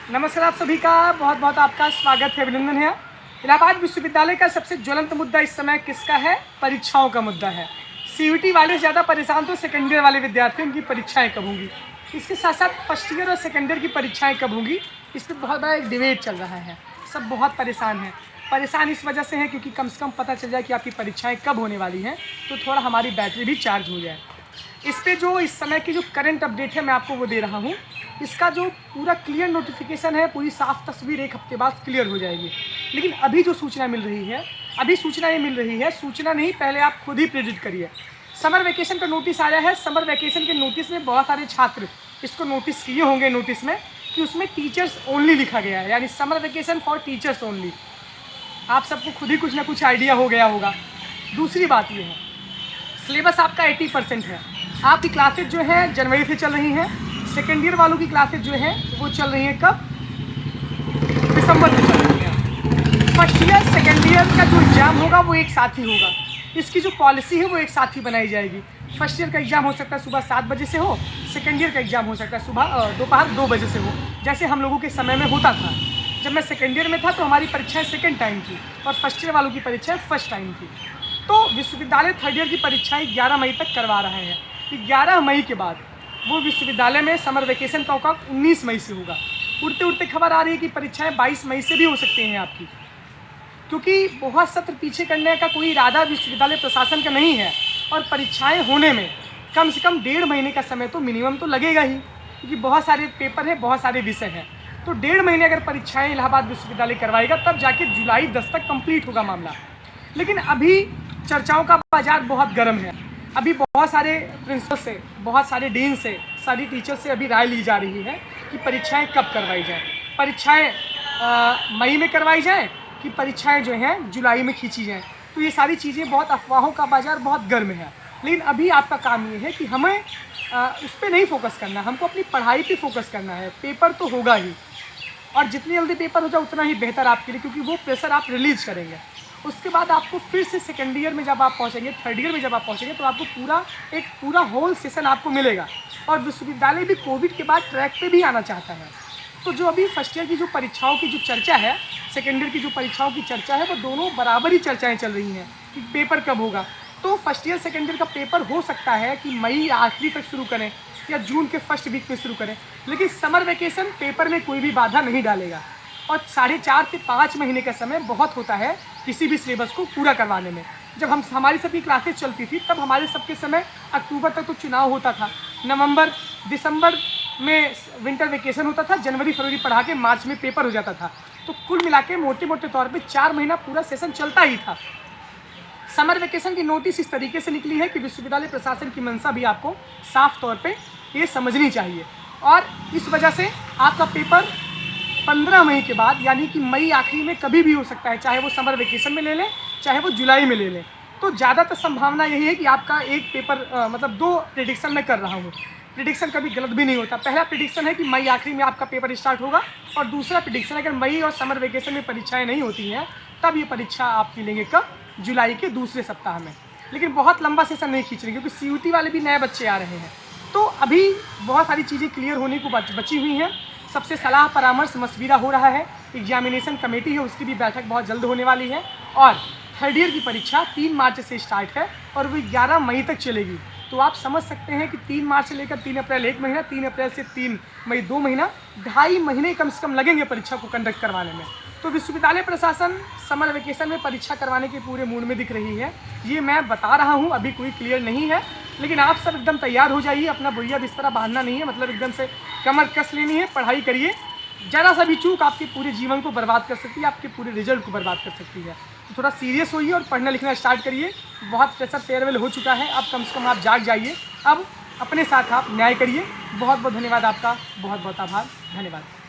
नमस्कार आप सभी का बहुत बहुत आपका स्वागत है, अभिनंदन है। इलाहाबाद विश्वविद्यालय का सबसे ज्वलंत मुद्दा इस समय किसका है? परीक्षाओं का मुद्दा है। सीयूटी वाले ज़्यादा परेशान तो सेकेंड ईयर वाले विद्यार्थी, उनकी परीक्षाएं कब होंगी। इसके साथ साथ फर्स्ट ईयर और सेकेंड ईयर की परीक्षाएं कब होंगी, इस पर बहुत बड़ा एक डिबेट चल रहा है। सब बहुत परेशान हैं। परेशान इस वजह से हैं क्योंकि कम से कम पता चल जाए कि आपकी परीक्षाएँ कब होने वाली हैं, तो थोड़ा हमारी बैटरी भी चार्ज हो जाए। इस पे जो इस समय की जो करंट अपडेट है मैं आपको वो दे रहा हूँ। इसका जो पूरा क्लियर नोटिफिकेशन है, पूरी साफ तस्वीर एक हफ्ते बाद क्लियर हो जाएगी। लेकिन अभी जो सूचना मिल रही है, सूचना नहीं, पहले आप खुद ही प्रेडिक्ट करिए। समर वैकेशन का नोटिस आया है। समर वैकेशन के नोटिस में बहुत सारे छात्र इसको नोटिस किए होंगे नोटिस में कि उसमें टीचर्स ओनली लिखा गया है, यानी summer vacation for teachers only. आप सबको खुद ही कुछ ना कुछ आइडिया हो गया होगा। दूसरी बात ये है, सिलेबस आपका 80% है। आपकी क्लासेज जो है जनवरी से चल रही हैं। सेकेंड ईयर वालों की क्लासेज जो है वो चल रही हैं कब? दिसंबर से चल रही हैं। फर्स्ट ईयर सेकेंड ईयर का जो एग्ज़ाम होगा वो एक साथ ही होगा। इसकी जो पॉलिसी है वो एक साथ ही बनाई जाएगी। फर्स्ट ईयर का एग्ज़ाम हो सकता है सुबह 7 बजे से हो, सेकेंड ईयर का एग्ज़ाम हो सकता है दोपहर 2 बजे से हो, जैसे हम लोगों के समय में होता था। जब मैं सेकेंड ईयर में था तो हमारी परीक्षाएँ सेकेंड टाइम थी और फर्स्ट ईयर वालों की परीक्षाएँ फर्स्ट टाइम थी। तो विश्वविद्यालय थर्ड ईयर की परीक्षाएँ 11 मई तक करवा रहे हैं। 11 मई के बाद वो विश्वविद्यालय में समर वैकेशन का अवकाश 19 मई से होगा। उड़ते उड़ते खबर आ रही है कि परीक्षाएं 22 मई से भी हो सकती हैं आपकी, क्योंकि बहुत सत्र पीछे करने का कोई इरादा विश्वविद्यालय प्रशासन का नहीं है। और परीक्षाएं होने में कम से कम 1.5 महीने का समय तो मिनिमम तो लगेगा ही, क्योंकि बहुत सारे पेपर हैं, बहुत सारे विषय हैं। तो 1.5 महीने अगर परीक्षाएँ इलाहाबाद विश्वविद्यालय करवाएगा तब जाके जुलाई 10 तक कम्प्लीट होगा मामला। लेकिन अभी चर्चाओं का बाजार बहुत गर्म है। अभी बहुत सारे प्रिंसिपल से, बहुत सारे डीन से, सारी टीचर से अभी राय ली जा रही है कि परीक्षाएं कब करवाई जाएं। परीक्षाएं मई में करवाई जाएं कि परीक्षाएं जो हैं जुलाई में खींची जाएं। तो ये सारी चीज़ें, बहुत अफवाहों का बाज़ार बहुत गर्म है। लेकिन अभी आपका काम ये है कि हमें उस पर नहीं फोकस करना, हमको अपनी पढ़ाई पे फोकस करना है। पेपर तो होगा ही, और जितनी जल्दी पेपर हो जाए उतना ही बेहतर आपके लिए, क्योंकि वो प्रेशर आप रिलीज़ करेंगे। उसके बाद आपको फिर से सेकेंड ईयर में जब आप पहुंचेंगे, थर्ड ईयर में जब आप पहुंचेंगे, तो आपको पूरा होल सेशन आपको मिलेगा। और विश्वविद्यालय भी कोविड के बाद ट्रैक पे भी आना चाहता है। तो जो अभी फर्स्ट ईयर की जो परीक्षाओं की जो चर्चा है, सेकेंड ईयर की जो परीक्षाओं की चर्चा है, वो दोनों बराबर ही चर्चाएँ चल रही हैं कि पेपर कब होगा। तो फर्स्ट ईयर सेकेंड ईयर का पेपर हो सकता है कि मई आखिरी तक शुरू करें या जून के फर्स्ट वीक में शुरू करें। लेकिन समर वैकेशन पेपर में कोई भी बाधा नहीं डालेगा। और 4.5 से 5 महीने का समय बहुत होता है किसी भी सिलेबस को पूरा करवाने में। जब हमारी सबकी क्लासेस चलती थी तब हमारे सबके समय अक्टूबर तक तो चुनाव होता था, नवंबर दिसंबर में विंटर वेकेशन होता था, जनवरी फरवरी पढ़ा के मार्च में पेपर हो जाता था। तो कुल मिला के मोटे मोटे तौर पे 4 महीना पूरा सेशन चलता ही था। समर वेकेशन की नोटिस इस तरीके से निकली है कि विश्वविद्यालय प्रशासन की मंशा भी आपको साफ तौर पर ये समझनी चाहिए। और इस वजह से आपका पेपर 15 मई के बाद, यानी कि मई आखिरी में कभी भी हो सकता है, चाहे वो समर वेकेशन में ले लें, चाहे वो जुलाई में ले लें। तो ज़्यादातर संभावना यही है कि आपका एक पेपर मतलब 2 प्रेडिक्शन मैं कर रहा हूँ। प्रेडिक्शन कभी गलत भी नहीं होता। पहला प्रेडिक्शन है कि मई आखिरी में आपका पेपर स्टार्ट होगा, और दूसरा प्रेडिक्शन अगर मई और समर वेकेशन में परीक्षाएँ नहीं होती हैं तब ये परीक्षा आपकी लेंगे कब? जुलाई के दूसरे सप्ताह में। लेकिन बहुत लंबा सेशन नहीं खींच रही, क्योंकि सीयूटी वाले भी नए बच्चे आ रहे हैं। तो अभी बहुत सारी चीज़ें क्लियर होने को बची हुई हैं। सबसे सलाह परामर्श मशविरा हो रहा है। एग्जामिनेशन कमेटी है, उसकी भी बैठक बहुत जल्द होने वाली है। और थर्ड ईयर की परीक्षा 3 मार्च से स्टार्ट है और वो 11 मई तक चलेगी। तो आप समझ सकते हैं कि 3 मार्च से लेकर 3 अप्रैल 1 महीना, 3 अप्रैल से 3 मई 2 महीना, 2.5 महीने कम से कम लगेंगे परीक्षा को कंडक्ट करवाने में। तो विश्वविद्यालय प्रशासन समर वेकेशन में परीक्षा करवाने के पूरे मूड में दिख रही है। ये मैं बता रहा हूँ, अभी कोई क्लियर नहीं है। लेकिन आप सब एकदम तैयार हो जाइए, अपना बोरिया बिस्तरा बांधना नहीं है, मतलब एकदम से कमर कस लेनी है, पढ़ाई करिए। ज़रा सा भी चूक आपके पूरे जीवन को बर्बाद कर सकती है, आपके पूरे रिजल्ट को बर्बाद कर सकती है। तो थोड़ा सीरियस होइए और पढ़ना लिखना स्टार्ट करिए। बहुत प्रेशर फेयरवेल हो चुका है, अब कम से कम आप जाग जाइए। अब अपने साथ आप न्याय करिए। बहुत बहुत धन्यवाद आपका, बहुत बहुत आभार, धन्यवाद।